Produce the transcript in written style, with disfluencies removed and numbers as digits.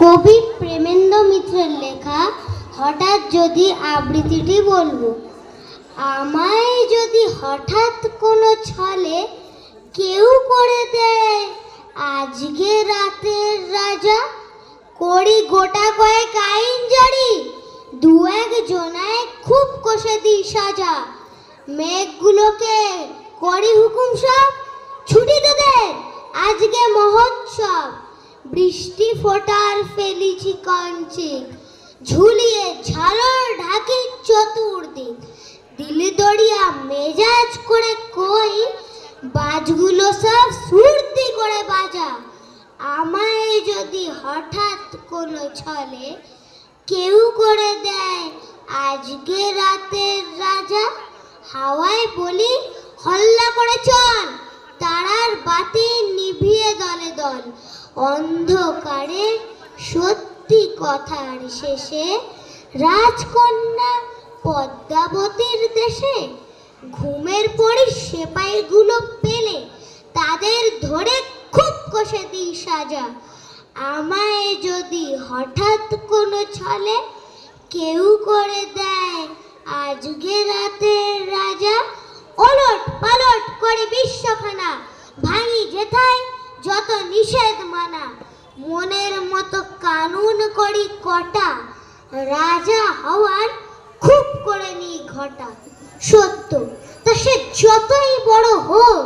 কবি প্রেমেন্দ্র মিত্রের লেখা হঠাৎ যদি আবৃত্তিটি বলবো। আমায় যদি হঠাৎ কোনো ছলে কেউ করে দেয় আজকে রাতের রাজা, করি গোটা কয়েক আইন জারি, দু এক জনায় খুব কষে দিই সাজা। মেঘগুলোকে করি হুকুম সব, ছুটি তোদের আজকে মহোৎসব। বৃষ্টি ফোটার ফেলিছি কঞ্চিক, ঝুলিয়ে ঝালর ঢাকি চতুর্দিক। দিলি দড়িয়া মেজাজ করে কই, বাজগুলো সব সুরতি করে বাজা। আমায় যদি হঠাৎ কোনো ছলে কেউ করে দেয় আজকে রাতের রাজা, হাওয়ায় বলি হল্লা করে চল, তারার বাতি নিভিয়ে দলে দল। অন্ধকারে সত্যি কথার শেষে রাজকন্যা পদ্মাবতীর দেশে ঘুমের পরে সেপাইগুলো পেলে তাদের ধরে খুব কষে দিই সাজা। আমায় যদি হঠাৎ কোনো ছলে কেউ করে দেয় আজকে রাতের রাজা, ওলট পালট করে বিশ্বখানা, ভাঙি যেথায় যত নিষেধ মানা। মনের মতো কানুন করি কটা, রাজা হওয়ার খুব করে নি ঘটা। সত্য তা সে যতই বড় হোক,